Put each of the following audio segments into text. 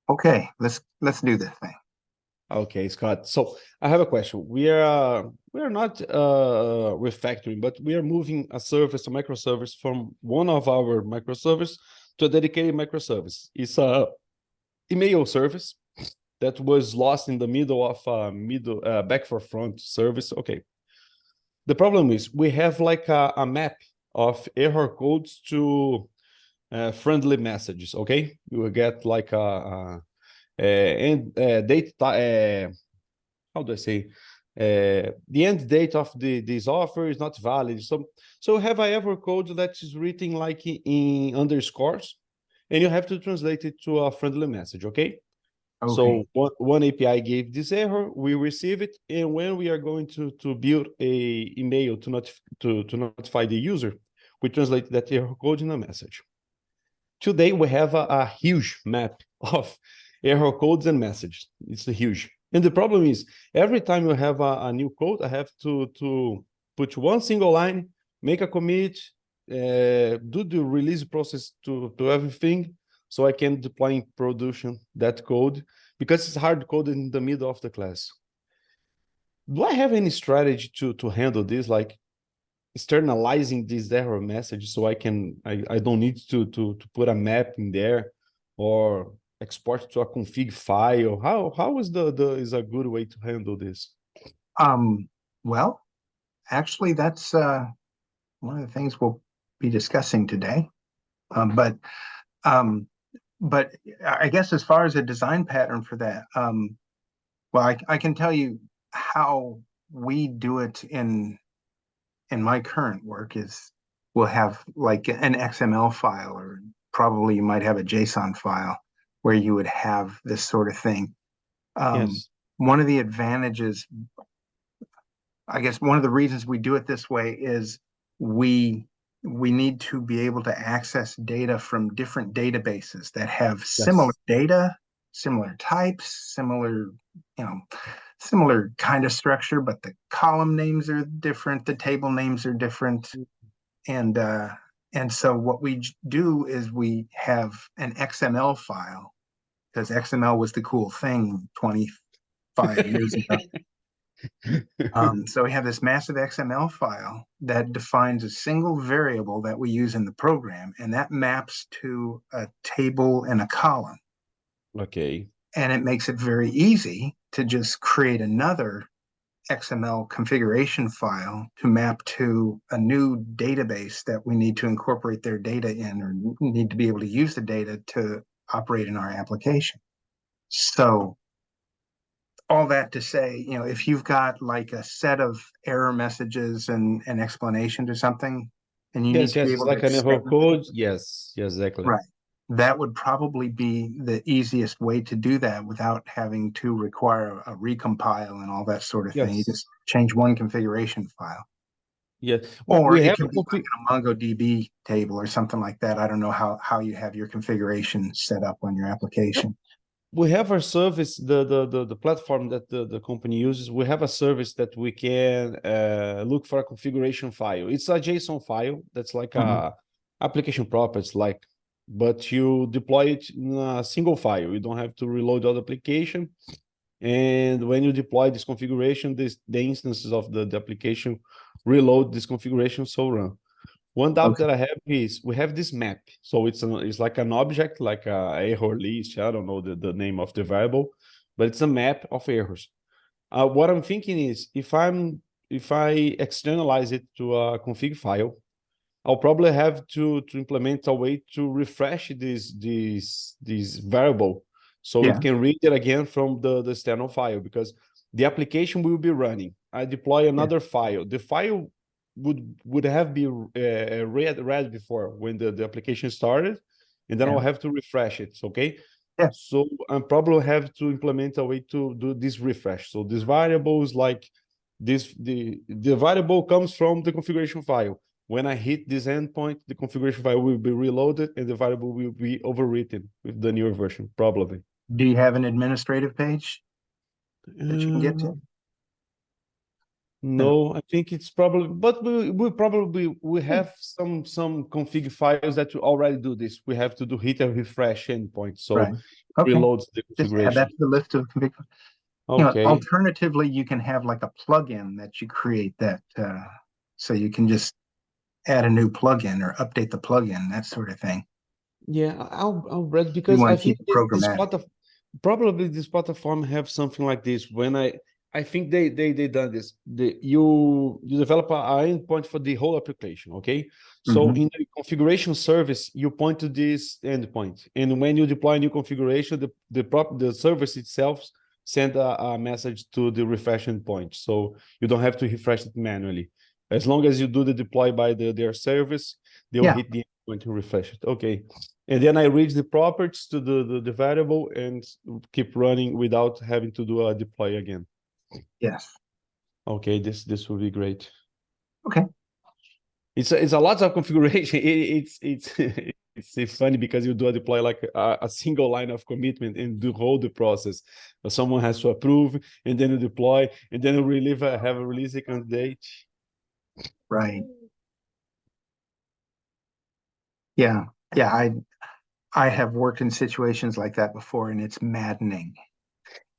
Okay, let's do this thing. Okay, Scott. So I have a question. We are not refactoring, but we are moving a service, a microservice, from one of our microservice to a dedicated microservice. It's a email service that was lost in the middle of a back for front service. Okay. The problem is we have like a map of error codes to friendly messages. Okay, you will get like date. How do I say? The end date of this offer is not valid. So have I ever code that is written like in underscores, and you have to translate it to a friendly message. Okay. Okay. So one API gave this error, we receive it, and when we are going to build a email to notify the user, we translate that error code in a message. Today we have a huge map of error codes and messages. It's huge. And the problem is every time you have a new code, I have to put one single line, make a commit, do the release process to everything, so I can deploy in production that code because it's hard coded in the middle of the class. Do I have any strategy to handle this, like externalizing this error message so I don't need to put a map in there or export to a config file? How is is a good way to handle this? Well, actually, that's one of the things we'll be discussing today. Um, but um, but I guess as far as a design pattern for that, well, I can tell you how we do it in my current work is we'll have like an XML file, or probably you might have a JSON file where you would have this sort of thing. Um, Yes. one of the advantages, I guess one of the reasons we do it this way is we we need to be able to access data from different databases that have similar Yes. data, similar types, similar kind of structure, but the column names are different, the table names are different, and uh, and so what we do is we have an XML file because XML was the cool thing 25 years ago. So we have this massive XML file that defines a single variable that we use in the program, and that maps to a table and a column. Okay. And it makes it very easy to just create another XML configuration file to map to a new database that we need to incorporate their data in, or need to be able to use the data to operate in our application. So all that to say, if you've got like a set of error messages and an explanation to something, and you need Yes, to be yes, it's able to like an error segment, code. Yes, yes, exactly. right, that would probably be the easiest way to do that without having to require a recompile and all that sort of thing. You Yes. just change one configuration file. Yeah. Or We it have could be like a MongoDB table or something like that. I don't know how you have your configuration set up on your application. we have our service, the platform that the company uses. We have a service that we can look for a configuration file. It's a JSON file that's like Mhm. a application properties, like, but you deploy it in a single file. You don't have to reload the application. And when you deploy this configuration, the instances of the application reload this configuration, so run. One doubt Okay. that I have is we have this map. So it's like an object, like a error list. I don't know the name of the variable, but it's a map of errors. What I'm thinking is if I externalize it to a config file, I'll probably have to implement a way to refresh this variable so it Yeah. can read it again from the external file, because the application will be running. I deploy Yeah. another file. The file would have been read before when the application started, and then Yeah. I'll have to refresh it. Okay. Yeah. So I probably have to implement a way to do this refresh. So this variable is like this, the variable comes from the configuration file. When I hit this endpoint, the configuration file will be reloaded and the variable will be overwritten with the newer version, probably. Do you have an administrative page that you can get Uh, to? No, I think it's probably, but we have some config files that already do this. We have to do hit and refresh endpoint, so Right. Okay. reloads the Just add that configuration. to the list of config. Okay. Alternatively, you can have like a plugin that you create that, so you can just add a new plugin or update the plugin, that sort of thing. Yeah, I'll read You because want I to keep think it this programmatic. part of probably this platform have something like this. When I think they done this. You develop a endpoint for the whole application, okay? So Mhm. in the configuration service, you point to this endpoint, and when you deploy a new configuration, the service itself send a message to the refresh endpoint, so you don't have to refresh it manually. As long as you do the deploy by their service, they will Yeah. hit the endpoint to refresh it. Okay. And then I read the properties to the variable and keep running without having to do a deploy again. Yes. Okay, this will be great. Okay. It's a lot of configuration. It's it's funny because you do a deploy like a single line of commitment and do hold the process. But someone has to approve, and then you deploy, and then you have a release candidate. Right. Yeah. Yeah. I have worked in situations like that before, and it's maddening.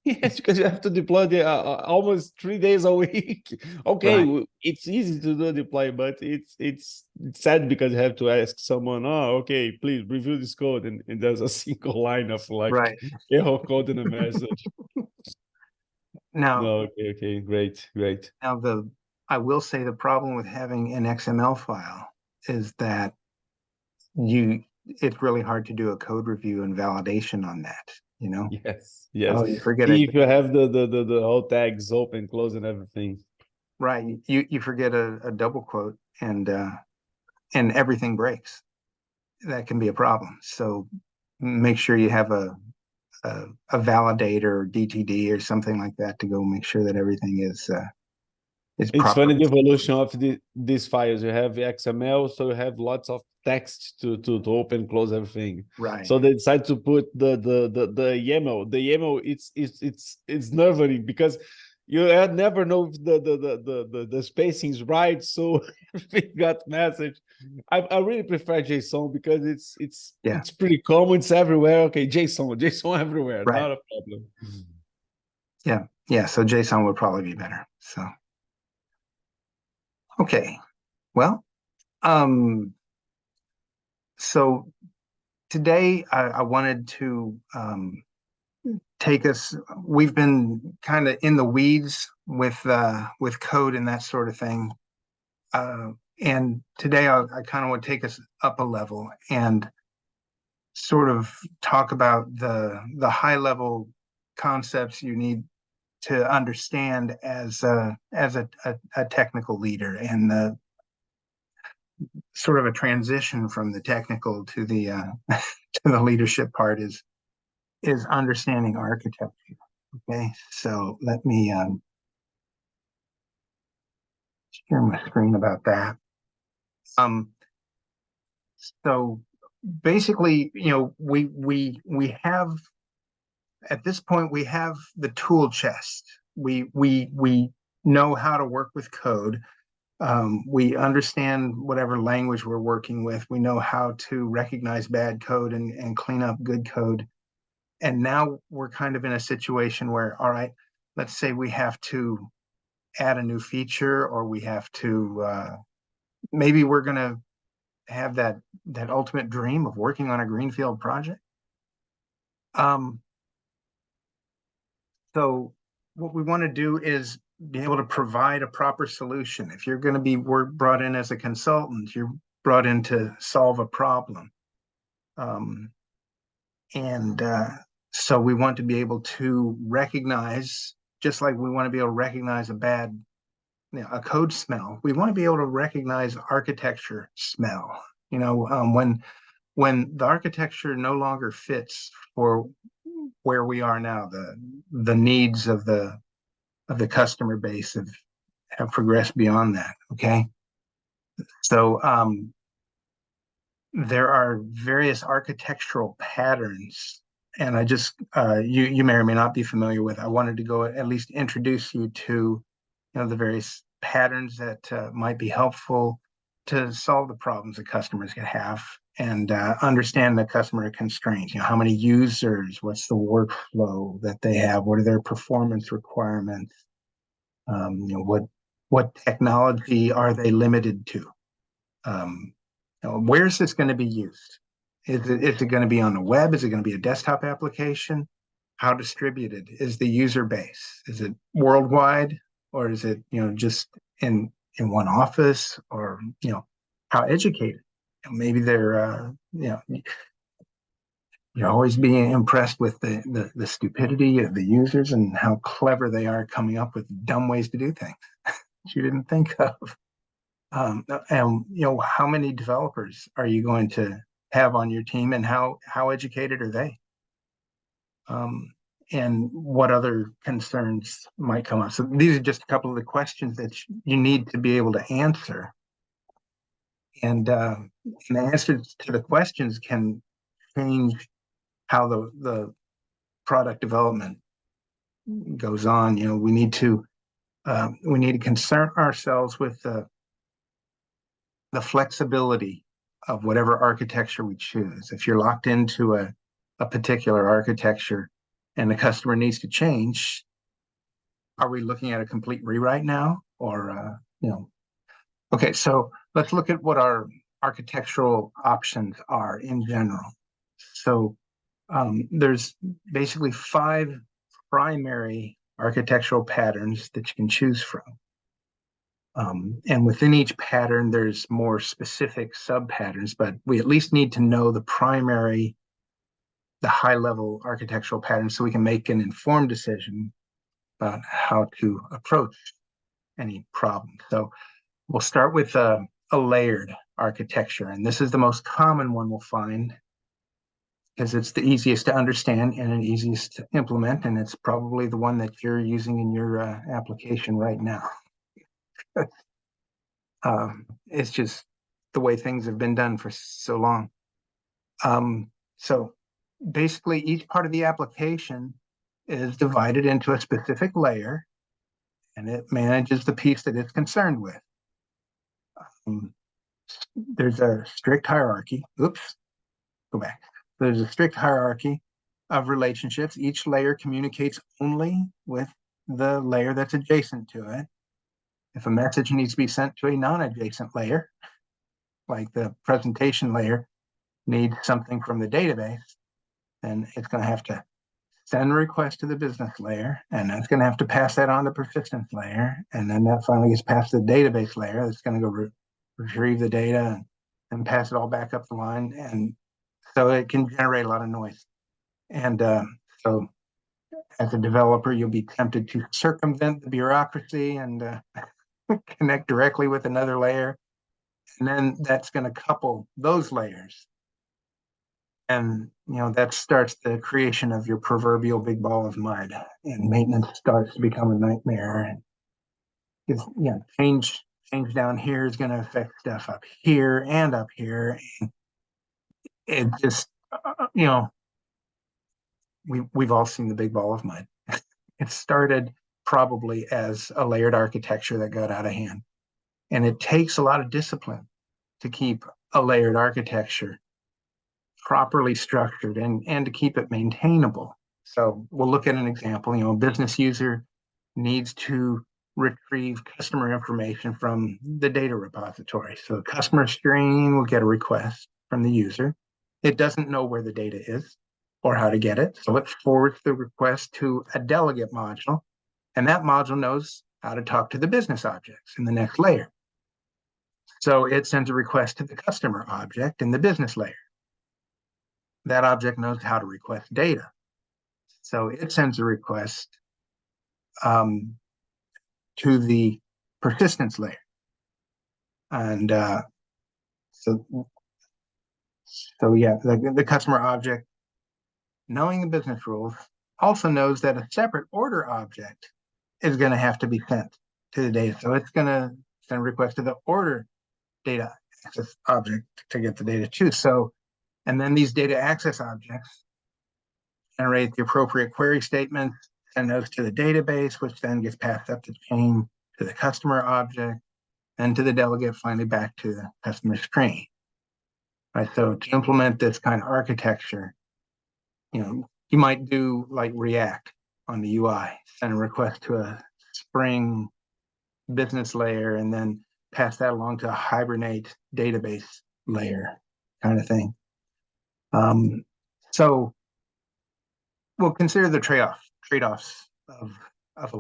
Yes, because you have to deploy the almost 3 days a week. Okay, Right. it's easy to do a deploy, but it's sad because you have to ask someone, oh, okay, please review this code, and there's a single line of like Right. error code in a message. Now, No, okay, great. now I will say the problem with having an XML file is that it's really hard to do a code review and validation on that, you know? Yes. Oh, you forget See it. if you have the whole tags open, close, and everything. Right. You forget a double quote and everything breaks. That can be a problem. So make sure you have a validator or DTD or something like that to go make sure that everything is It's funny properly. the evolution of these files. You have XML, so you have lots of text to open, close everything. Right. So they decide to put the YAML. The YAML it's nerve-wracking because you never know if the spacing is right. So everything got message. I really prefer JSON because Yeah. it's pretty common. It's everywhere. Okay, JSON everywhere, Right. not a problem. Yeah. Yeah. So JSON would probably be better. So okay. Well, um, so today I wanted to take us. We've been kind of in the weeds with code and that sort of thing. And today I kind of want to take us up a level and sort of talk about the high level concepts you need to understand as a technical leader, and the sort of a transition from the technical to the to the leadership part is understanding architecture. Okay, so let me share my screen about that. Um, so basically, we have at this point we have the tool chest. We know how to work with code. We understand whatever language we're working with. We know how to recognize bad code and clean up good code. And now we're kind of in a situation where, all right, let's say we have to add a new feature, or we have to maybe we're going to have that ultimate dream of working on a greenfield project. Um, so what we want to do is be able to provide a proper solution. If you're going to be brought in as a consultant, you're brought in to solve a problem. Um, and so we want to be able to recognize, just like we want to be able to recognize a code smell, we want to be able to recognize architecture smell. When the architecture no longer fits for where we are now, the needs of the customer base have progressed beyond that. Okay, so there are various architectural patterns, and I just you may or may not be familiar with. I wanted to go at least introduce you to the various patterns that might be helpful to solve the problems that customers could have and understand the customer constraints. How many users, what's the workflow that they have, what are their performance requirements, what technology are they limited to? Where's this going to be used? Is it going to be on the web? Is it going to be a desktop application? How distributed is the user base? Is it worldwide, or is it just in one office? Or how educated? Maybe they're you're always being impressed with the stupidity of the users and how clever they are coming up with dumb ways to do things that you didn't think of. And how many developers are you going to have on your team, and how educated are they? And what other concerns might come up? So these are just a couple of the questions that you need to be able to answer. And the answers to the questions can change how the product development goes on. We need to concern ourselves with the flexibility of whatever architecture we choose. If you're locked into a particular architecture and the customer needs to change, are we looking at a complete rewrite now? Or, okay, so let's look at what our architectural options are in general. So there's basically 5 primary architectural patterns that you can choose from. And within each pattern, there's more specific sub-patterns, but we at least need to know the high-level architectural patterns so we can make an informed decision about how to approach any problem. So we'll start with a layered architecture, and this is the most common one we'll find because it's the easiest to understand and the easiest to implement, and it's probably the one that you're using in your application right now. It's just the way things have been done for so long. So basically, each part of the application is divided into a specific layer, and it manages the piece that it's concerned with. There's a strict hierarchy. Oops, go back. There's a strict hierarchy of relationships. Each layer communicates only with the layer that's adjacent to it. If a message needs to be sent to a non-adjacent layer, like the presentation layer needs something from the database, then it's going to have to send a request to the business layer, and that's going to have to pass that on to persistence layer, and then that finally gets passed to the database layer. That's going to go retrieve the data and pass it all back up the line, and so it can generate a lot of noise. And so as a developer, you'll be tempted to circumvent the bureaucracy and connect directly with another layer, and then that's going to couple those layers. And that starts the creation of your proverbial big ball of mud, and maintenance starts to become a nightmare. And change down here is going to affect stuff up here and up here. And it just, we've all seen the big ball of mud. It started probably as a layered architecture that got out of hand, and it takes a lot of discipline to keep a layered architecture properly structured and to keep it maintainable. So we'll look at an example. A business user needs to retrieve customer information from the data repository. So the customer screen will get a request from the user. It doesn't know where the data is or how to get it. So it forwards the request to a delegate module, and that module knows how to talk to the business objects in the next layer. So it sends a request to the customer object in the business layer. That object knows how to request data. So it sends a request to the persistence layer. And so yeah, the customer object, knowing the business rules, also knows that a separate order object is going to have to be sent to the data. So it's going to send a request to the order data access object to get the data too. So, and then these data access objects generate the appropriate query statements, send those to the database, which then gets passed up the chain to the customer object, and to the delegate, finally back to the customer screen. Right. So to implement this kind of architecture, you might do like React on the UI, send a request to a Spring business layer, and then pass that along to a Hibernate database layer kind of thing. So we'll consider the trade-offs of a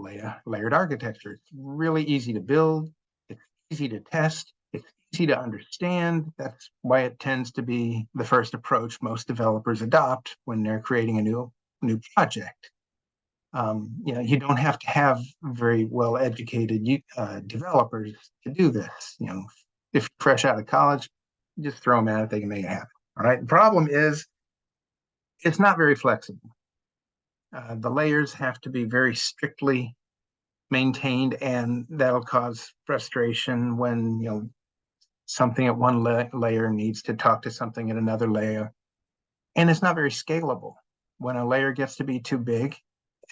layered architecture. It's really easy to build. It's easy to test. It's easy to understand. That's why it tends to be the first approach most developers adopt when they're creating a new project. You don't have to have very well-educated developers to do this. If you're fresh out of college, just throw them at it, they can make it happen. All right. The problem is it's not very flexible. The layers have to be very strictly maintained, and that'll cause frustration when something at one layer needs to talk to something at another layer, and it's not very scalable. When a layer gets to be too big,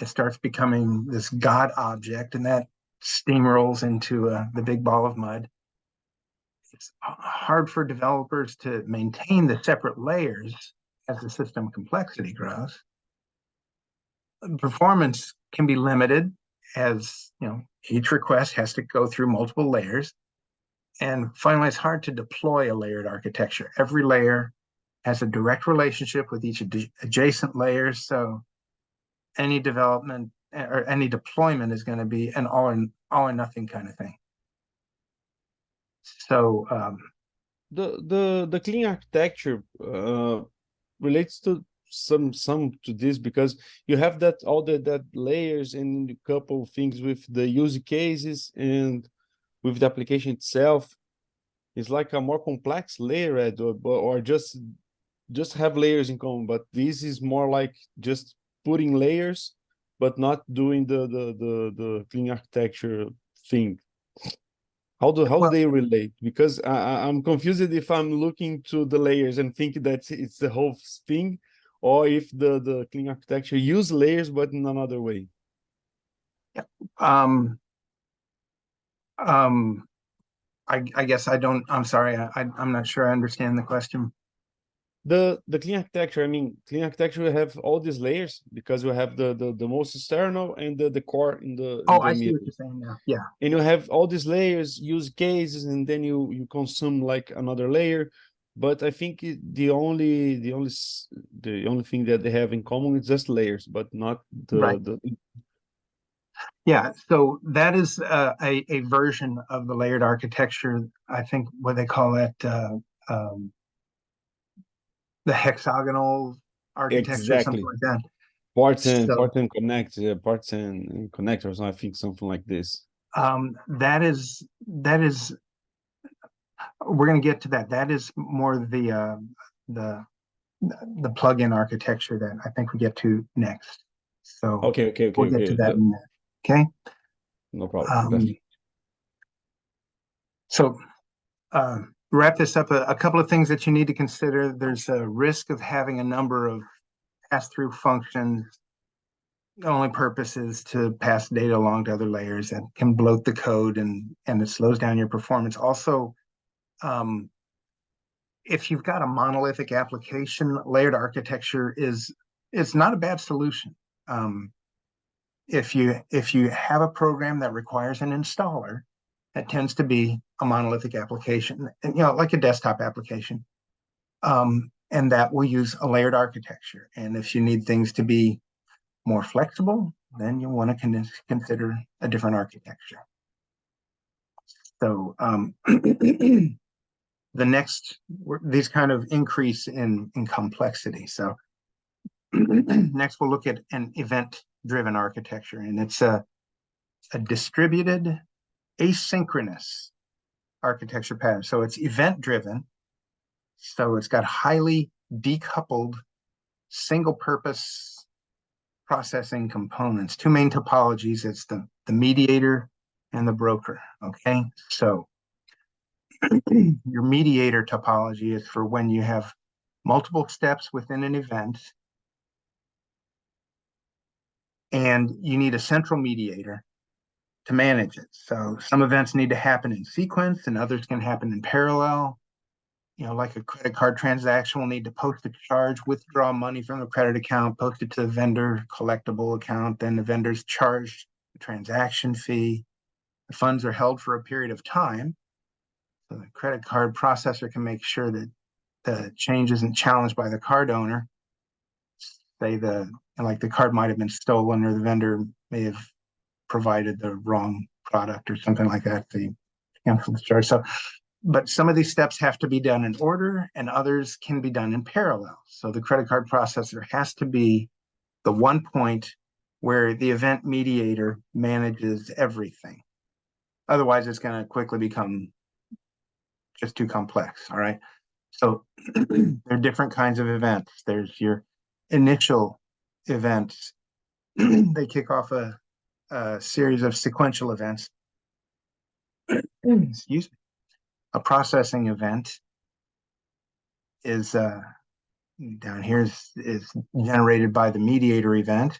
it starts becoming this god object, and that steamrolls into the big ball of mud. It's hard for developers to maintain the separate layers as the system complexity grows. Performance can be limited, as each request has to go through multiple layers. And finally, it's hard to deploy a layered architecture. Every layer has a direct relationship with each adjacent layer. So any development or any deployment is going to be an all or nothing kind of thing. So the clean architecture relates to some to this, because you have that that layers and a couple things with the use cases and with the application itself. It's like a more complex layer, or just have layers in common. But this is more like just putting layers, but not doing the clean architecture thing. How do they relate? Because I'm confused if I'm looking to the layers and think that it's the whole thing, or if the clean architecture use layers but in another way. um, um, I guess I'm sorry, I'm not sure I understand the question. The clean architecture, I mean, clean architecture will have all these layers because you have the most external and the core in the I see what middle. you're saying now. Yeah. And you have all these layers, use cases, and then you consume like another layer. But I think the only thing that they have in common is just layers, but not Right. the Yeah, so that is a version of the layered architecture. I think what they call it, the hexagonal architecture, something exactly like that. parts and So parts and connectors. I think something like this. that is we're going to get to that. That is more the the plugin architecture that I think we get to next. So we'll get to that in a minute. Okay. No problem. Um, so wrap this up, a couple of things that you need to consider. There's a risk of having a number of pass-through functions. The only purpose is to pass data along to other layers that can bloat the code, and it slows down your performance. Also, if you've got a monolithic application, layered architecture is not a bad solution. If you have a program that requires an installer, that tends to be a monolithic application, and like a desktop application, and that will use a layered architecture. And if you need things to be more flexible, then you want to consider a different architecture. So the next, these kind of increase in complexity. So next we'll look at an event-driven architecture, and it's a distributed asynchronous architecture pattern. So it's event-driven. So it's got highly decoupled single-purpose processing components. Two main topologies. It's the mediator and the broker. Okay, so your mediator topology is for when you have multiple steps within an event, and you need a central mediator to manage it. So some events need to happen in sequence and others can happen in parallel. You know, like a credit card transaction will need to post a charge, withdraw money from the credit account, post it to the vendor collectible account, then the vendor's charged the transaction fee. The funds are held for a period of time. So the credit card processor can make sure that the change isn't challenged by the card owner. Say the card might have been stolen or the vendor may have provided the wrong product or something like that. They cancel the charge. So, but some of these steps have to be done in order and others can be done in parallel. So the credit card processor has to be the one point where the event mediator manages everything. Otherwise, it's going to quickly become just too complex. All right. So there are different kinds of events. There's your initial events. They kick off a series of sequential events. Excuse me. A processing event is down here is generated by the mediator event,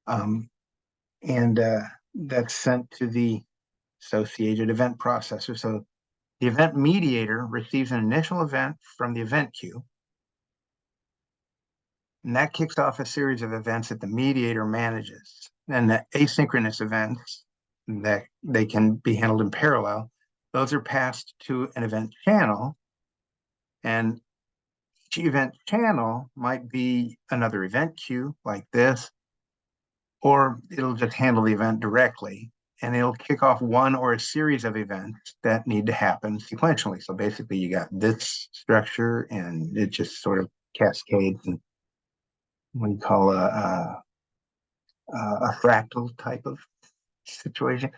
and that's sent to the associated event processor. So the event mediator receives an initial event from the event queue, and that kicks off a series of events that the mediator manages. And the asynchronous events that they can be handled in parallel, those are passed to an event channel, and each event channel might be another event queue like this, or it'll just handle the event directly, and it'll kick off one or a series of events that need to happen sequentially. So basically you got this structure and it just sort of cascades and what you call a fractal type of situation.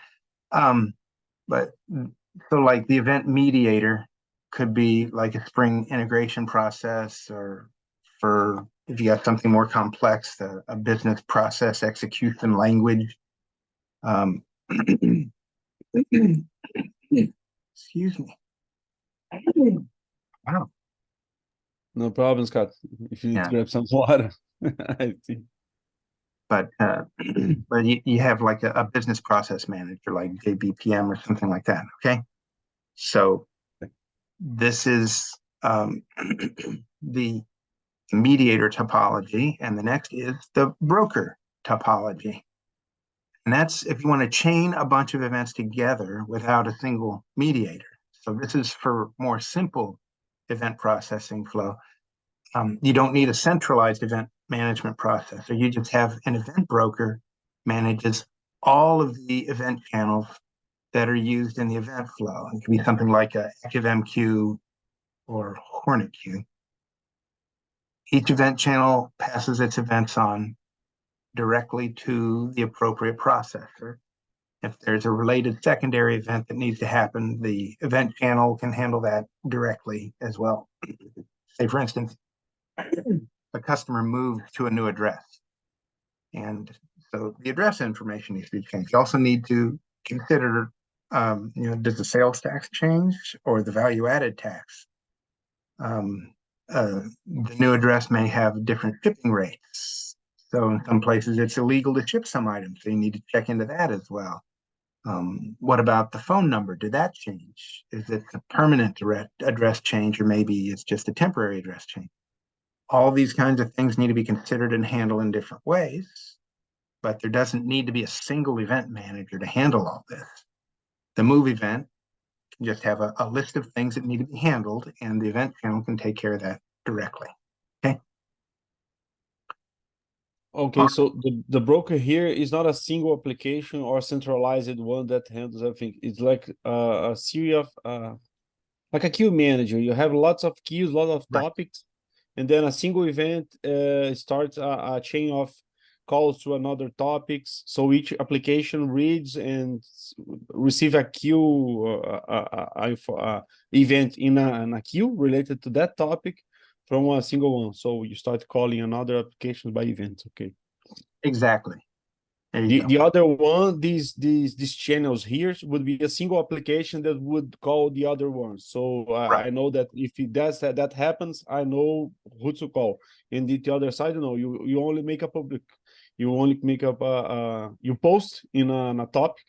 But so like the event mediator could be like a Spring integration process, or for if you got something more complex, a business process execution language. Excuse me. Wow. No problem, Scott. If you need to Yeah. grab some water. I see. But but you have like a business process manager like JBPM or something like that. Okay. So this is the mediator topology, and the next is the broker topology. And that's if you want to chain a bunch of events together without a single mediator. So this is for more simple event processing flow. You don't need a centralized event management processor. You just have an event broker manages all of the event channels that are used in the event flow. It can be something like a ActiveMQ or Hornet queue. Each event channel passes its events on directly to the appropriate processor. If there's a related secondary event that needs to happen, the event channel can handle that directly as well. Say, for instance, a customer moves to a new address, and so the address information needs to be changed. You also need to consider, does the sales tax change or the value-added tax? The new address may have different shipping rates. So in some places it's illegal to ship some items, so you need to check into that as well. What about the phone number? Did that change? Is it a permanent address change, or maybe it's just a temporary address change? All these kinds of things need to be considered and handled in different ways, but there doesn't need to be a single event manager to handle all this. The move event can just have a list of things that need to be handled, and the event channel can take care of that directly. Okay. Okay, so the broker here is not a single application or centralized one that handles everything. It's like a series of like a queue manager. You have lots of queues, lots of Right. topics, and then a single event starts a chain of calls to another topics. So each application reads and receive a queue event in a queue related to that topic from a single one. So you start calling another application by event. Okay. Exactly. There you The go. the other one, these channels here would be a single application that would call the other one. So Right. I know that if it does that happens, I know who to call. And the other side, no, you only make a public, you only make up you post in a topic,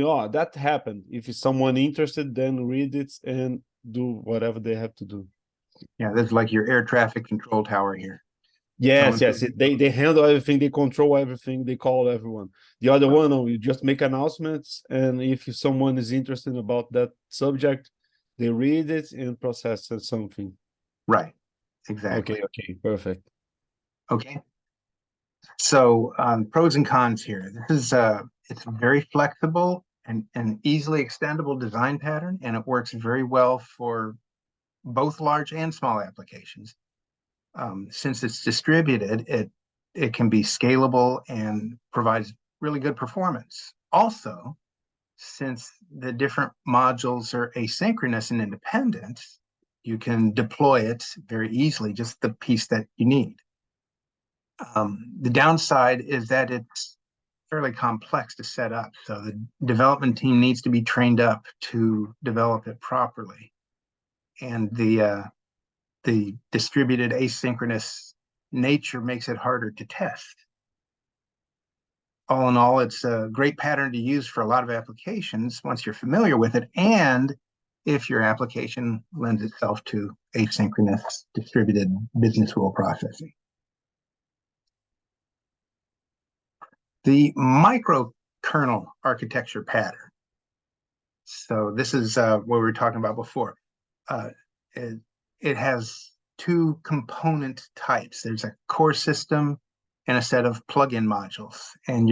oh, that happened. If it's someone interested, then read it and do whatever they have to do. Yeah, this is like your air traffic control tower here. Yes, Someone says, yes. They handle everything, they control everything, they call everyone. The other one, no, you just make announcements, and if someone is interested about that subject, they read it and process it something. right, exactly. Okay, perfect. Okay. So pros and cons here. This is it's a very flexible and easily extendable design pattern, and it works very well for both large and small applications. Since it's distributed, it can be scalable and provides really good performance. Also, since the different modules are asynchronous and independent, you can deploy it very easily, just the piece that you need. The downside is that it's fairly complex to set up, so the development team needs to be trained up to develop it properly. And the distributed asynchronous nature makes it harder to test. All in all, it's a great pattern to use for a lot of applications once you're familiar with it, and if your application lends itself to asynchronous distributed business rule processing. The microkernel architecture pattern. So this is what we were talking about before. Uh, it, it has two component types. There's a core system and a set of plugin modules. And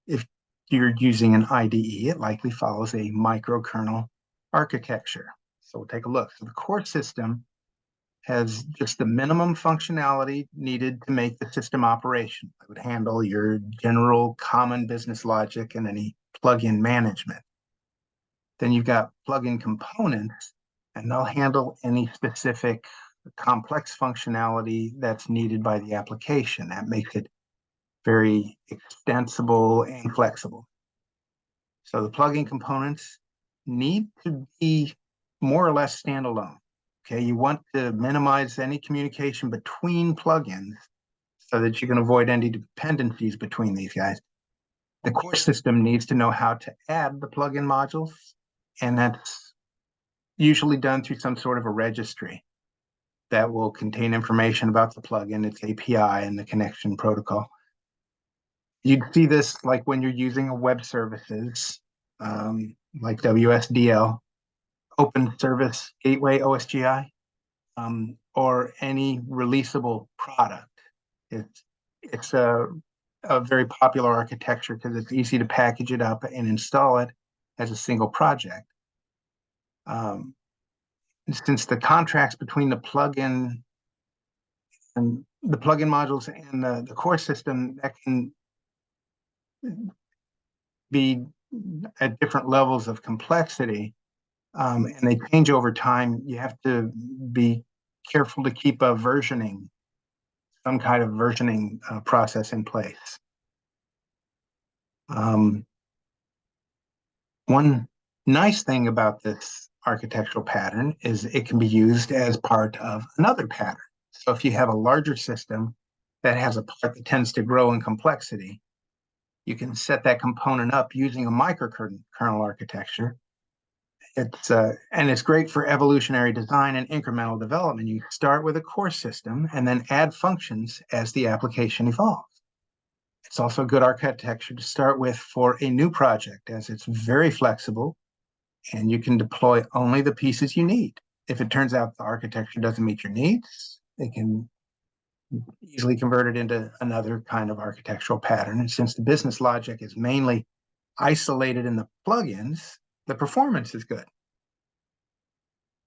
if you're using an IDE, it likely follows a microkernel architecture. So we'll take a look. So the core system has just the minimum functionality needed to make the system operational. It would handle your general common business logic and any plugin management. Then you've got plugin components, and they'll handle any specific complex functionality that's needed by the application. That makes it very extensible and flexible. So the plugin components need to be more or less standalone. Okay, you want to minimize any communication between plugins so that you can avoid any dependencies between these guys. The core system needs to know how to add the plugin modules, and that's usually done through some sort of a registry that will contain information about the plugin, its API, and the connection protocol. You'd see this like when you're using a web services, like WSDL, Open Service Gateway, OSGI, or any releasable product. It's a very popular architecture because it's easy to package it up and install it as a single project. Since the contracts between the plugin and the plugin modules and the core system, that can be at different levels of complexity, and they change over time. You have to be careful to keep a versioning, some kind of versioning process in place. One nice thing about this architectural pattern is it can be used as part of another pattern. So if you have a larger system that has a part that tends to grow in complexity, you can set that component up using a microkernel architecture. And it's great for evolutionary design and incremental development. You start with a core system and then add functions as the application evolves. It's also a good architecture to start with for a new project, as it's very flexible and you can deploy only the pieces you need. If it turns out the architecture doesn't meet your needs, it can easily convert it into another kind of architectural pattern. And since the business logic is mainly isolated in the plugins, the performance is good.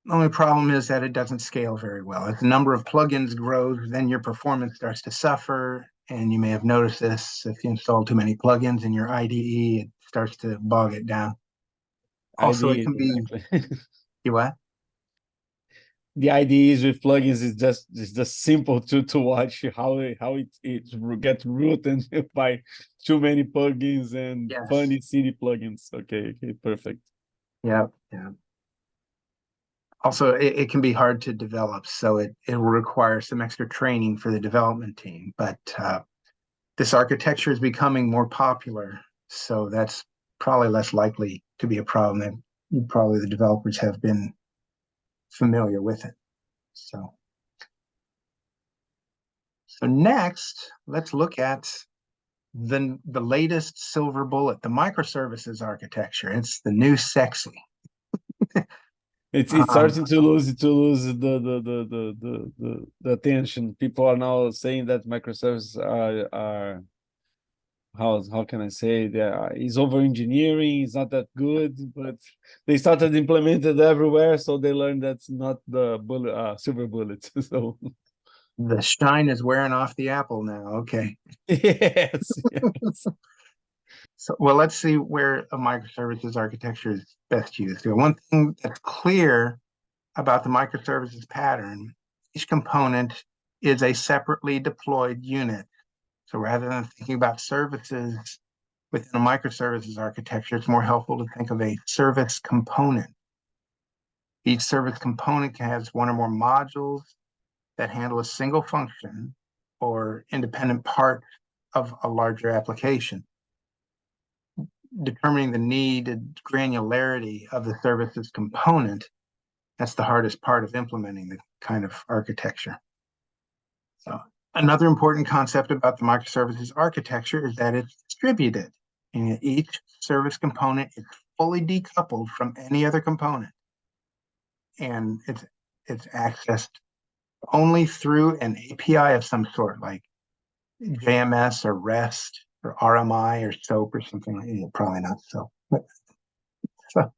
The only problem is that it doesn't scale very well. As the number of plugins grows, then your performance starts to suffer. And you may have noticed this if you install too many plugins in your IDE, it starts to bog it down. Also, it IDE, can be, exactly. you what? The IDEs with plugins is just simple to watch it gets rooted by too many plugins and Yes. funny city plugins. Okay, perfect. Yeah, yeah. Also, it can be hard to develop, so it will require some extra training for the development team. But this architecture is becoming more popular, so that's probably less likely to be a problem, and probably the developers have been familiar with it. So next, let's look at the latest silver bullet, the microservices architecture. It's the new sexy. It's Um, starting to lose the attention. People are now saying that microservices are how can I say that is over engineering, it's not that good, but they started implemented everywhere, so they learned that's not the bullet silver bullet. So the shine is wearing off the apple now. Okay. yes, yes. So, well, let's see where a microservices architecture is best used. So one thing that's clear about the microservices pattern, each component is a separately deployed unit. So rather than thinking about services within a microservices architecture, it's more helpful to think of a service component. Each service component has one or more modules that handle a single function or independent part of a larger application. Determining the needed granularity of the services component, that's the hardest part of implementing the kind of architecture. So another important concept about the microservices architecture is that it's distributed, and each service component is fully decoupled from any other component, and it's accessed only through an API of some sort, like JMS or REST or RMI or SOAP or something like that. Probably not SOAP. So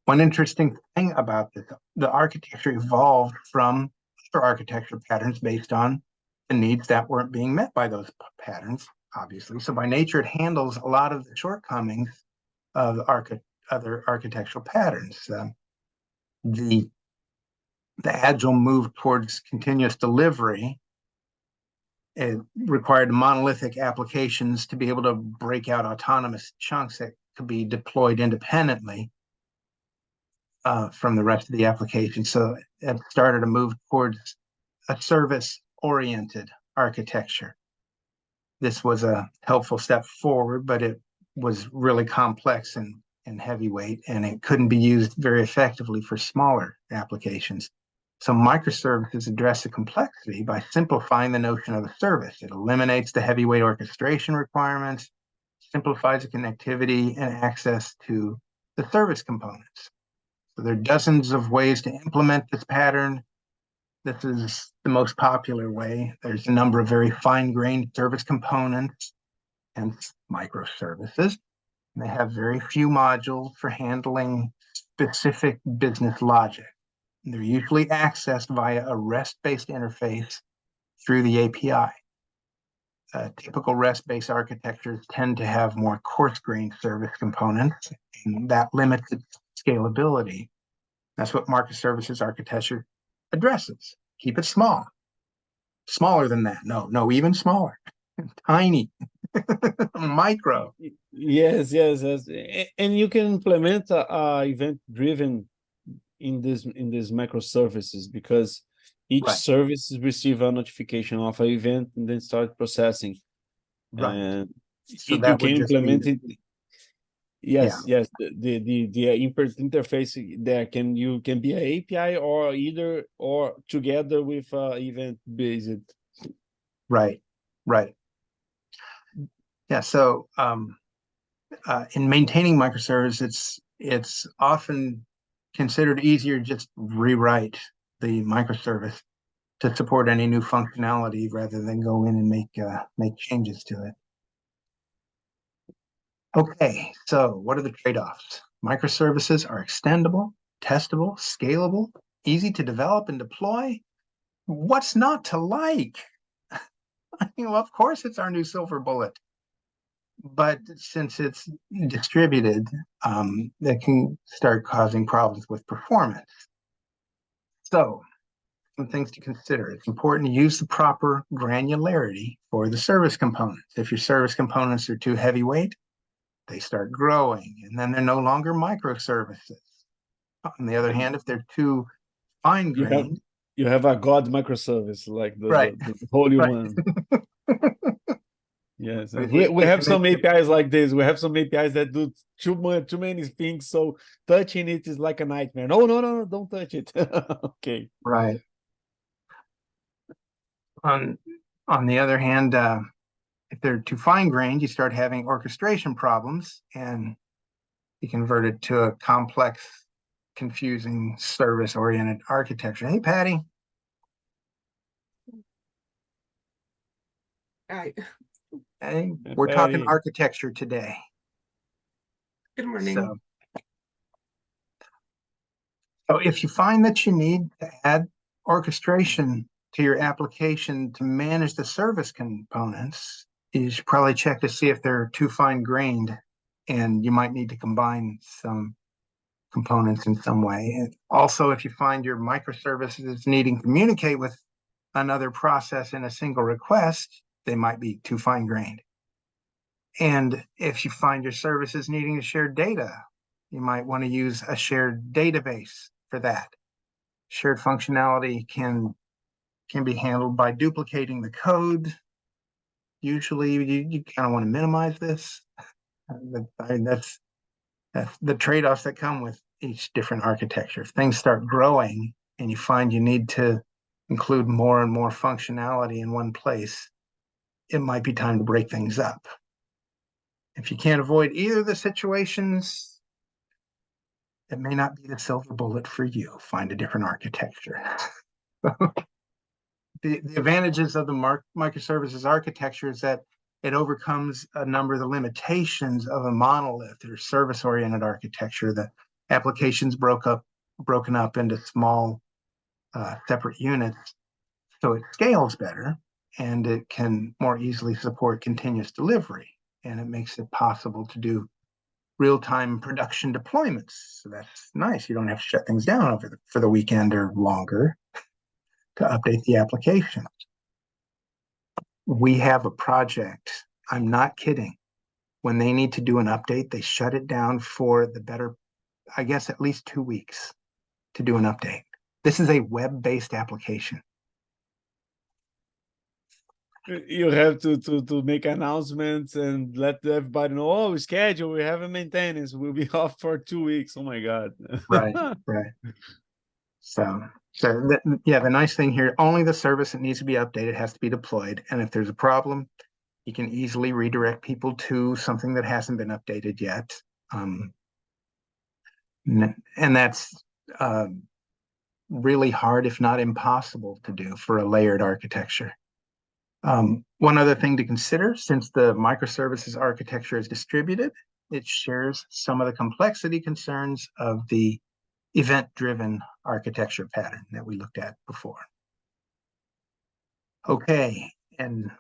one interesting thing about this, the architecture evolved from other architecture patterns based on the needs that weren't being met by those patterns, obviously. So by nature, it handles a lot of the shortcomings of other architectural patterns. The agile move towards continuous delivery, it required monolithic applications to be able to break out autonomous chunks that could be deployed independently from the rest of the application. So it started to move towards a service-oriented architecture. This was a helpful step forward, but it was really complex and heavyweight, and it couldn't be used very effectively for smaller applications. So microservices address the complexity by simplifying the notion of a service. It eliminates the heavyweight orchestration requirements, simplifies the connectivity and access to the service components. So there are dozens of ways to implement this pattern. This is the most popular way. There's a number of very fine-grained service components and microservices. They have very few modules for handling specific business logic. They're usually accessed via a REST-based interface through the API. Typical REST-based architectures tend to have more coarse-grained service components, and that limits its scalability. That's what microservices architecture addresses. Keep it small. Smaller than that. No, even smaller. Tiny. Micro. Yes, yes, yes. And you can implement a event-driven in these microservices, because each Right. service receive a notification of an event and then start processing. Right. And So you that can would just be, implement it. yeah, Yes, yes. The interface there can be an API or either or together with event based. right. Right. Yeah. So in maintaining microservices, it's often considered easier to just rewrite the microservice to support any new functionality rather than go in and make changes to it. Okay, so what are the trade-offs? Microservices are extendable, testable, scalable, easy to develop and deploy. What's not to like? Well, of course, it's our new silver bullet. But since it's distributed, that can start causing problems with performance. So some things to consider. It's important to use the proper granularity for the service components. If your service components are too heavyweight, they start growing, and then they're no longer microservices. On the other hand, if they're too You have fine-grained, you have a God microservice like right, the holy right, one. Yeah, Yes, It- we it- have it some makes it- APIs like this. We have some APIs that do too many things, so touching it is like a nightmare. No, no, no, no, don't touch it. Okay. right. On on the other hand, if they're too fine-grained, you start having orchestration problems, and you convert it to a complex, confusing, service-oriented architecture. Hey, Patty. Hi, Hey, And we're talking Patty, architecture today. good morning. So if you find that you need to add orchestration to your application to manage the service components, you should probably check to see if they're too fine-grained, and you might need to combine some components in some way. And also, if you find your microservices needing to communicate with another process in a single request, they might be too fine-grained. And if you find your services needing to share data, you might want to use a shared database for that. Shared functionality can be handled by duplicating the code. Usually, you kind of want to minimize this. That's the trade-offs that come with each different architecture. If things start growing and you find you need to include more and more functionality in one place, it might be time to break things up. If you can't avoid either of the situations, it may not be the silver bullet for you. Find a different architecture. The advantages of the microservices architecture is that it overcomes a number of the limitations of a monolith or service-oriented architecture. The application's broken up into small separate units, so it scales better and it can more easily support continuous delivery, and it makes it possible to do real-time production deployments. So that's nice. You don't have to shut things down for the weekend or longer to update the application. We have a project. I'm not kidding. When they need to do an update, they shut it down for the better, I guess, at least 2 weeks to do an update. This is a web-based application. you have to make announcements and let everybody know, oh, schedule, we have a maintenance, we'll be off for 2 weeks. Oh my God. Right, right. Yeah, the nice thing here, only the service that needs to be updated has to be deployed. And if there's a problem, you can easily redirect people to something that hasn't been updated yet. And that's really hard, if not impossible, to do for a layered architecture. One other thing to consider, since the microservices architecture is distributed, it shares some of the complexity concerns of the event-driven architecture pattern that we looked at before. Okay, and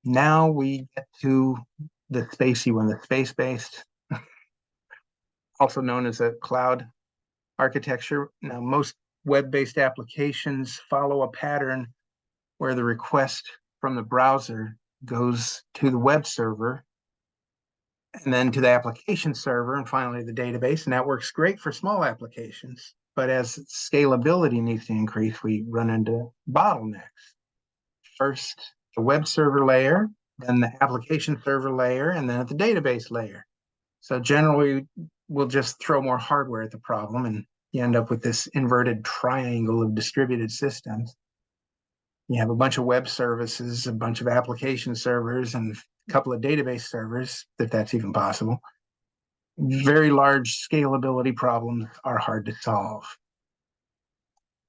now we get to the spacey one, the space-based, also known as a cloud architecture. Now, most web-based applications follow a pattern where the request from the browser goes to the web server and then to the application server and finally the database. And that works great for small applications. But as scalability needs to increase, we run into bottlenecks. First, the web server layer, then the application server layer, and then at the database layer. So generally, we'll just throw more hardware at the problem, and you end up with this inverted triangle of distributed systems. You have a bunch of web services, a bunch of application servers, and a couple of database servers, if that's even possible. Very large scalability problems are hard to solve.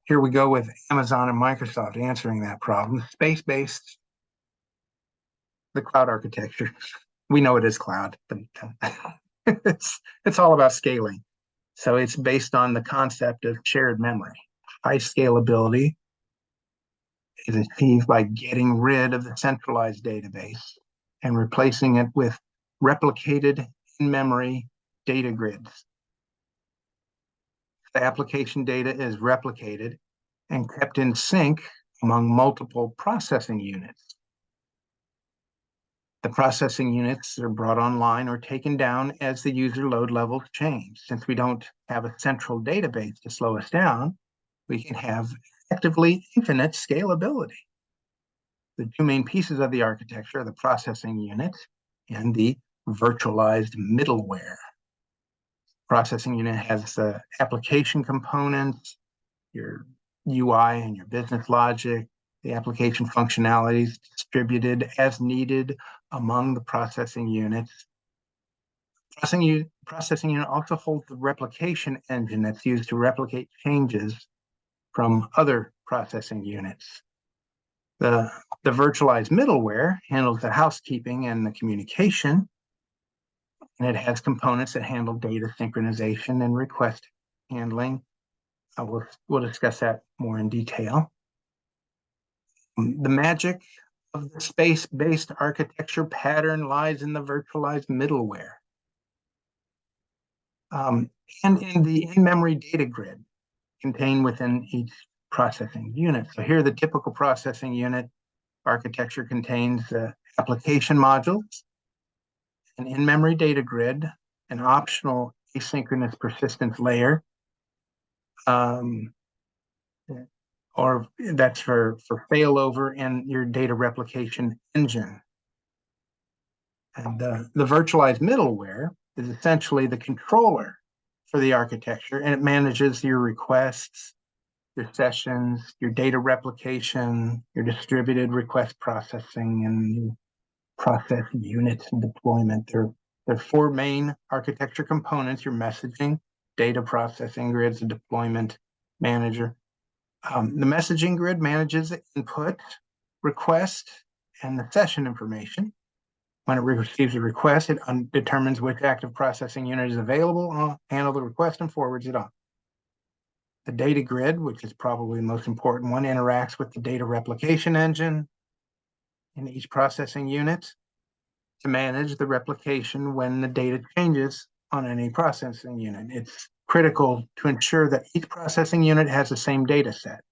Here we go with Amazon and Microsoft answering that problem. Space-based, the cloud architecture. We know it is cloud, but it's all about scaling. So it's based on the concept of shared memory. High scalability is achieved by getting rid of the centralized database and replacing it with replicated in-memory data grids. The application data is replicated and kept in sync among multiple processing units. The processing units are brought online or taken down as the user load levels change. Since we don't have a central database to slow us down, we can have effectively infinite scalability. The two main pieces of the architecture are the processing unit and the virtualized middleware. Processing unit has the application components, your UI and your business logic, the application functionalities distributed as needed among the processing units. Processing unit also holds the replication engine that's used to replicate changes from other processing units. The virtualized middleware handles the housekeeping and the communication, and it has components that handle data synchronization and request handling. We'll discuss that more in detail. The magic of the space-based architecture pattern lies in the virtualized middleware and in the in-memory data grid contained within each processing unit. So here, the typical processing unit architecture contains application modules, an in-memory data grid, an optional asynchronous persistence layer, or that's for failover in your data replication engine. And the virtualized middleware is essentially the controller for the architecture, and it manages your requests, your sessions, your data replication, your distributed request processing, and process units and deployment. There are four main architecture components: your messaging, data processing grids, and deployment manager. The messaging grid manages the input, request, and the session information. When it receives a request, it determines which active processing unit is available, handle the request, and forwards it on. The data grid, which is probably the most important one, interacts with the data replication engine in each processing unit to manage the replication when the data changes on any processing unit. It's critical to ensure that each processing unit has the same data set.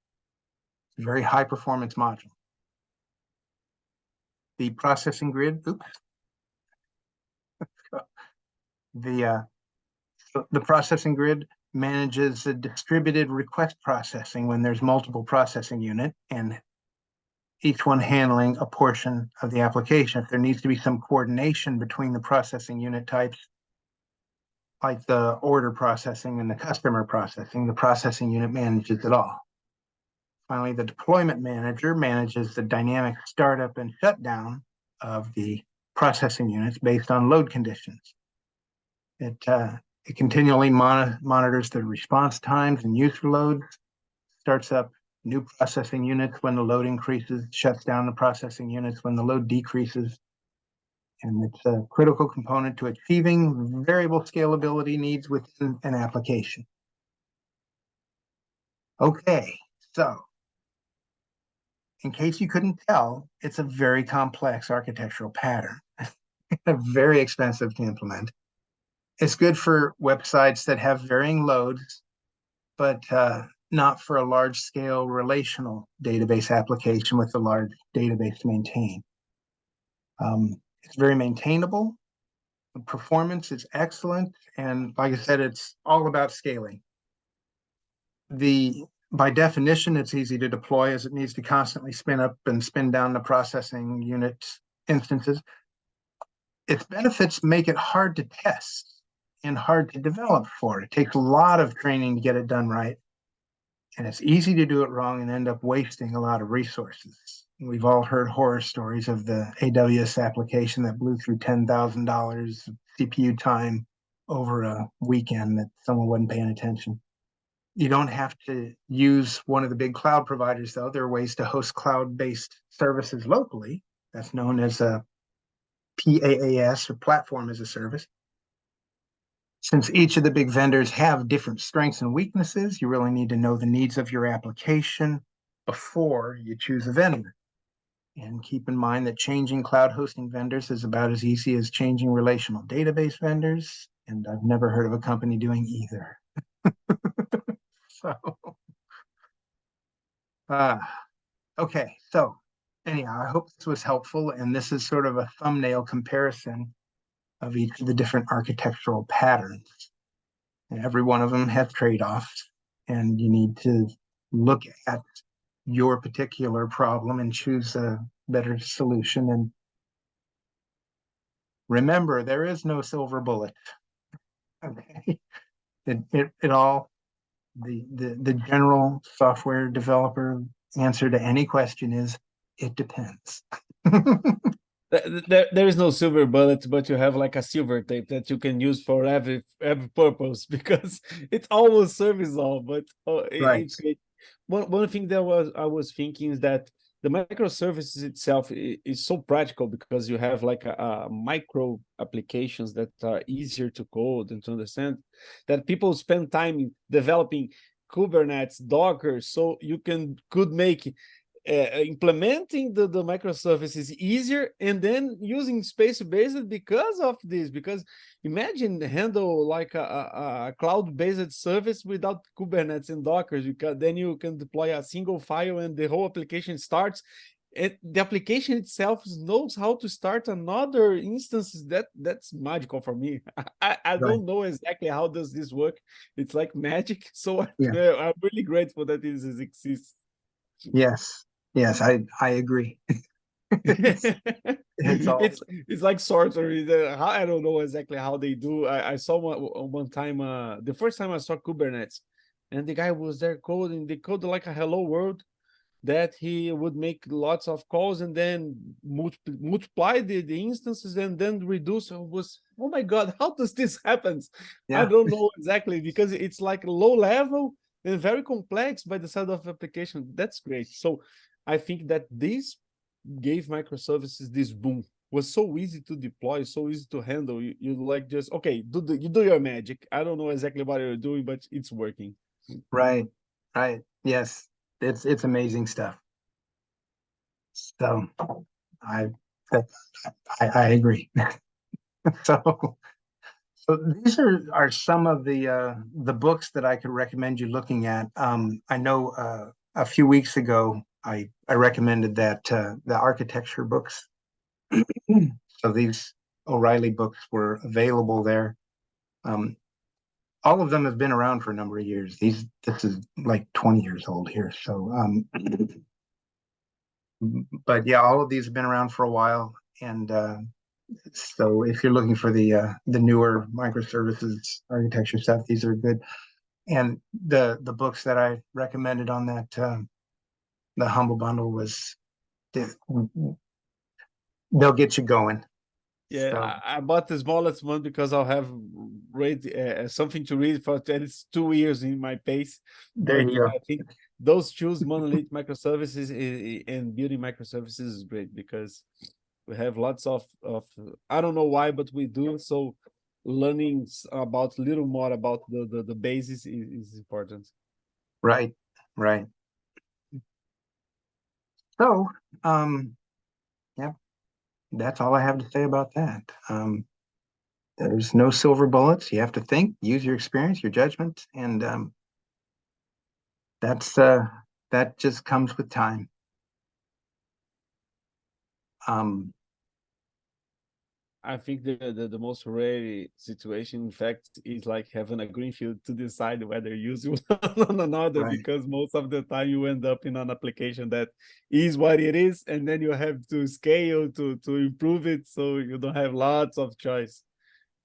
It's a very high performance module. The processing grid, the processing grid manages the distributed request processing when there's multiple processing units and each one handling a portion of the application. If there needs to be some coordination between the processing unit types, like the order processing and the customer processing, the processing unit manages it all. Finally, the deployment manager manages the dynamic startup and shutdown of the processing units based on load conditions. It continually monitors the response times and user loads, starts up new processing units when the load increases, shuts down the processing units when the load decreases. And it's a critical component to achieving variable scalability needs within an application. Okay, so in case you couldn't tell, it's a very complex architectural pattern, very expensive to implement. It's good for websites that have varying loads, but not for a large-scale relational database application with a large database to maintain. It's very maintainable. The performance is excellent, and like I said, it's all about scaling. By definition, it's easy to deploy as it needs to constantly spin up and spin down the processing unit instances. Its benefits make it hard to test and hard to develop for. It takes a lot of training to get it done right. And it's easy to do it wrong and end up wasting a lot of resources. We've all heard horror stories of the AWS application that blew through $10,000 CPU time over a weekend that someone wasn't paying attention. You don't have to use one of the big cloud providers, though. There are ways to host cloud-based services locally. That's known as a PaaS, or Platform as a Service. Since each of the big vendors have different strengths and weaknesses, you really need to know the needs of your application before you choose a vendor. And keep in mind that changing cloud hosting vendors is about as easy as changing relational database vendors, and I've never heard of a company doing either. So, okay, so anyhow, I hope this was helpful, and this is sort of a thumbnail comparison of each of the different architectural patterns. And every one of them has trade-offs, and you need to look at your particular problem and choose a better solution. And remember, there is no silver bullet. Okay. It all, the general software developer answer to any question is, it depends. There is no silver bullet, but you have like a silver tape that you can use for every purpose because it almost serves all. But Right. it's great. One thing that I was thinking is that the microservices itself is so practical because you have like a micro applications that are easier to code and to understand, that people spend time developing Kubernetes, Docker, so you could make implementing the microservices easier and then using space-based because of this. Because imagine handle like a cloud-based service without Kubernetes and Docker. Then you can deploy a single file and the whole application starts. And the application itself knows how to start another instance. That's magical for me. I Right. don't know exactly how does this work. It's like magic. So Yeah. I'm really grateful that this exists. Yes. Yes, I agree. It's all It's like sorcery. I don't know exactly how they do. I saw one time, the first time I saw Kubernetes, and the guy was there coding. They coded like a hello world that he would make lots of calls and then multiply the instances and then reduce. I was, oh my God, how does this happen? I yeah, don't know exactly because it's like low level and very complex by the side of application. That's great. So I think that this gave microservices this boom. Was so easy to deploy, so easy to handle. You like just okay, you do your magic. I don't know exactly what you're doing, but it's working. right, right. Yes, it's amazing stuff. So I that's I agree. So so these are some of the books that I could recommend you looking at. I know a few weeks ago I recommended that the architecture books. So these O'Reilly books were available there. Um, all of them have been around for a number of years. This is like 20 years old here. So but yeah, all of these have been around for a while. And so if you're looking for the newer microservices architecture stuff, these are good. And the books that I recommended on that the Humble Bundle was they'll get you going. Yeah, So I bought the smallest one because I'll have read something to read for at least 2 years in my pace. there But you go. I think those choose monolith microservices and building microservices is great because we have lots of I don't know why, but we do. So learning about little more about the basis is important. Right, right. So yeah, that's all I have to say about that. There's no silver bullets. You have to think, use your experience, your judgment, and that's that just comes with time. Um, I think the most rare situation, in fact, is like having a greenfield to decide whether you use one on another, right, because most of the time you end up in an application that is what it is, and then you have to scale to improve it, so you don't have lots of choice.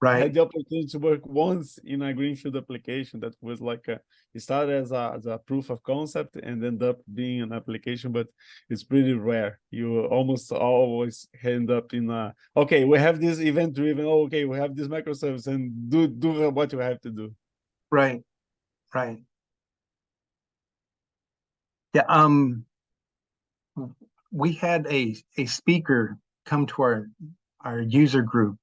I right, had the opportunity to work once in a greenfield application that was like it started as a proof of concept and ended up being an application, but it's pretty rare. You almost always end up in a, okay, we have this event driven, oh, okay, we have this microservice and do what you have to do. right, right. Yeah. We had a speaker come to our user group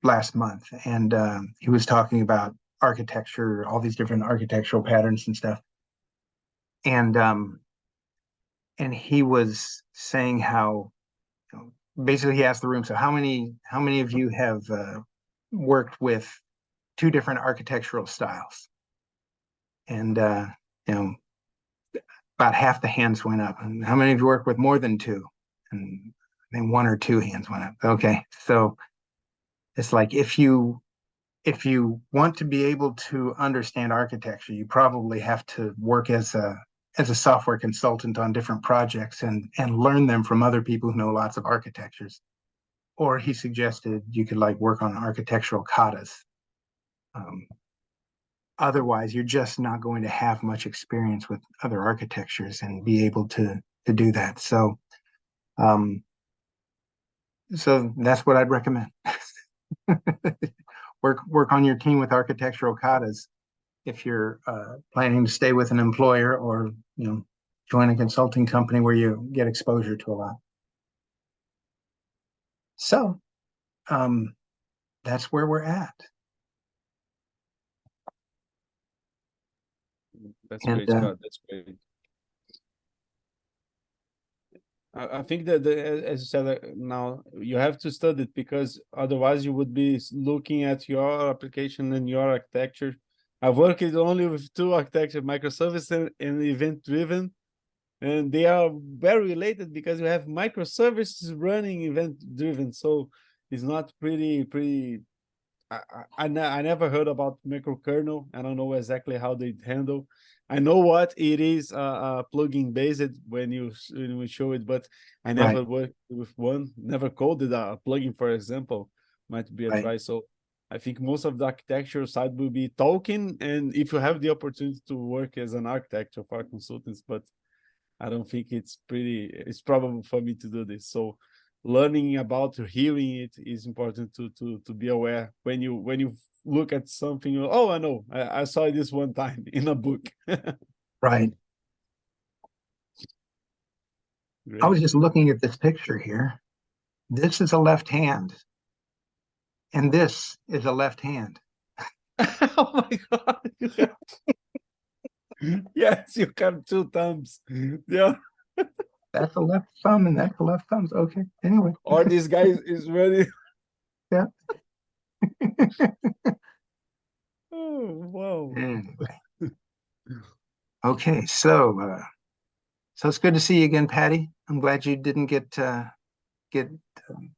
last month, and he was talking about architecture, all these different architectural patterns and stuff. And he was saying how, you know, basically he asked the room, so how many of you have worked with two different architectural styles? And you know, about half the hands went up. And how many of you work with more than two? And I think one or two hands went up. Okay, so it's like if you want to be able to understand architecture, you probably have to work as a software consultant on different projects and learn them from other people who know lots of architectures. Or he suggested you could like work on architectural katas. Otherwise, you're just not going to have much experience with other architectures and be able to do that. So, so that's what I'd recommend. work on your team with architectural katas if you're planning to stay with an employer, or join a consulting company where you get exposure to a lot. So that's where we're at. That's And, great, Scott. That's great. I think that as you said, now you have to study it, because otherwise you would be looking at your application and your architecture. I've worked only with two architecture, microservice and event-driven, and they are very related because you have microservices running event-driven. So it's not pretty. I never heard about microkernel. I don't know exactly how they handle. I know what it is, plugin based when you show it, but I never worked with one. Never coded a plugin, for example. Might be a try. So I think most of the architecture side will be talking, and if you have the opportunity to work as an architect for consultants, but I don't think it's probable for me to do this. So learning about hearing it is important to be aware when you look at something. Oh, I know, I saw this one time in a book. Right. Great. I was just looking at this picture here. This is a left hand, and this is a left hand. Oh my God. Yes, you have two thumbs. Yeah. That's a left thumb and that's a left thumb. Okay. Anyway. Or this guy is really. Yeah. Oh, wow. Anyway. Okay, so it's good to see you again, Patty. I'm glad you didn't get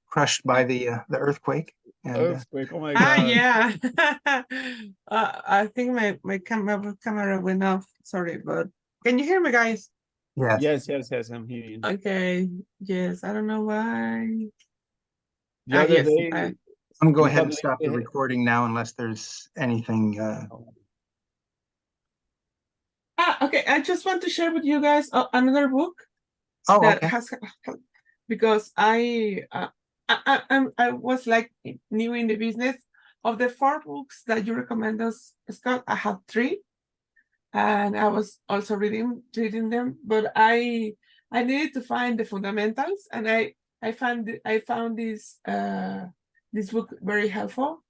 crushed by the earthquake. And Earthquake! Oh my God! Yeah. I think my camera went off. Sorry, but can you hear me, guys? yes, Yes. I'm hearing. Okay. Yes. I don't know why. The other Yes. day, I'm gonna go you ahead and probably- stop the recording now unless there's anything. Okay. I just want to share with you guys another book Oh, that okay. has, because I was like new in the business. Of the 4 books that you recommend us, Scott, I have 3, and I was also reading them, but I needed to find the fundamentals, and I found this book very helpful.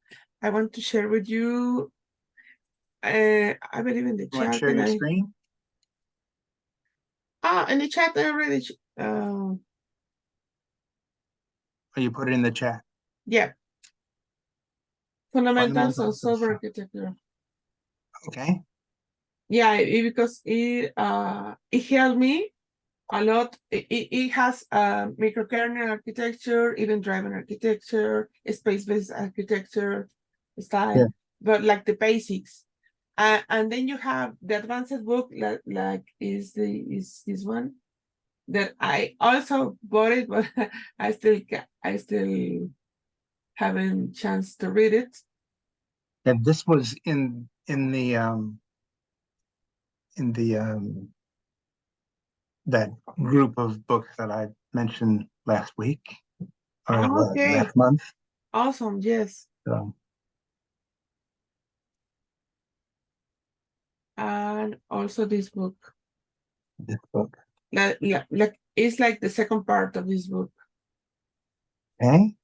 I want to share with you. I believe in the You want to chat. share your screen? In the chat I already. Or you put it in the chat? Yeah. Fundamentals of Fundamentals of software architecture. Okay. Yeah, because it helped me a lot. It has microkernel architecture, event-driven architecture, space-based architecture style, but like the basics. And then you have the advanced book, like is this one that I also bought it, but I still haven't chance to read it. And this was in the that group of books that I mentioned last week or Okay. last month. Awesome. Yes. So And also this book. this book. Like it's like the second part of this book. Okay.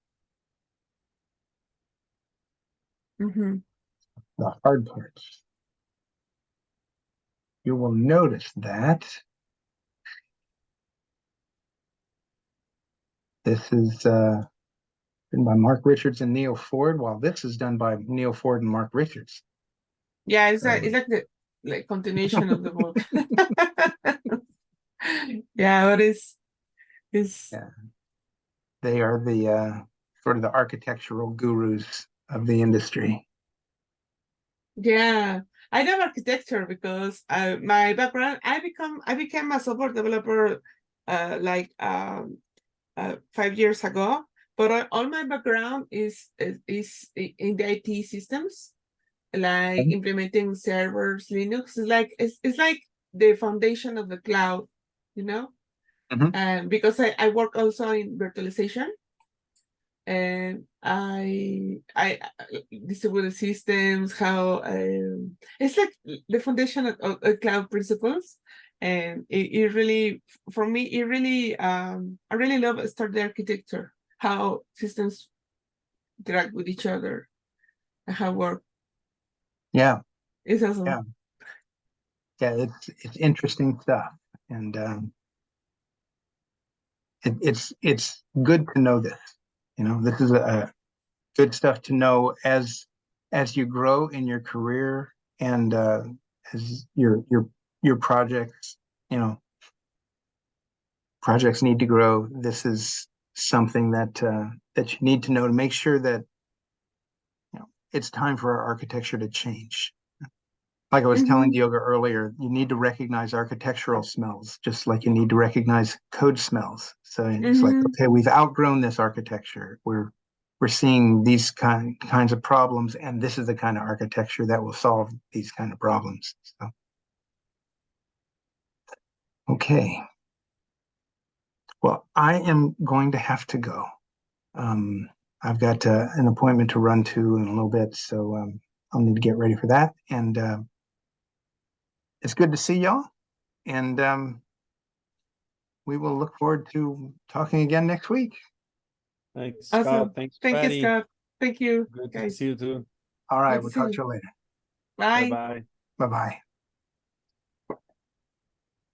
Mm-hmm. The hard parts. You will notice that this is done by Mark Richards and Neil Ford, while this is done by Neil Ford and Mark Richards. Yeah, it's like the continuation of the book. Yeah, but it's Yeah. They are the sort of the architectural gurus of the industry. yeah. I love architecture because my background, I became a software developer like 5 years ago. But all my background is in the IT systems, like implementing servers, Linux. It's like the foundation of the cloud, you know. And because I work also in virtualization, and I distributed systems, how it's like the foundation of cloud principles. And it really, for me, it really I really love start the architecture, how systems interact with each other and how work. Yeah, It's awesome. Yeah. yeah, it's interesting stuff, and it's good to know this. This is a good stuff to know as you grow in your career, and as your projects, projects need to grow. This is something that you need to know to make sure that it's time for our architecture to change. Like I was telling Diogo earlier, you need to recognize architectural smells, just like you need to recognize code smells. So it's like, okay, we've outgrown this architecture. We're seeing these kinds of problems, and this is the kind of architecture that will solve these kind of problems. So, okay. Well, I am going to have to go. I've got an appointment to run to in a little bit, so I'll need to get ready for that. And it's good to see y'all. And we will look forward to talking again next week. Thanks, Awesome. Scott. Thanks, Thank Patty. you, Scott. Thank you. Good to guys. see you too. All right, Good we'll to see talk to you. you later. Bye. Bye-bye. Bye-bye.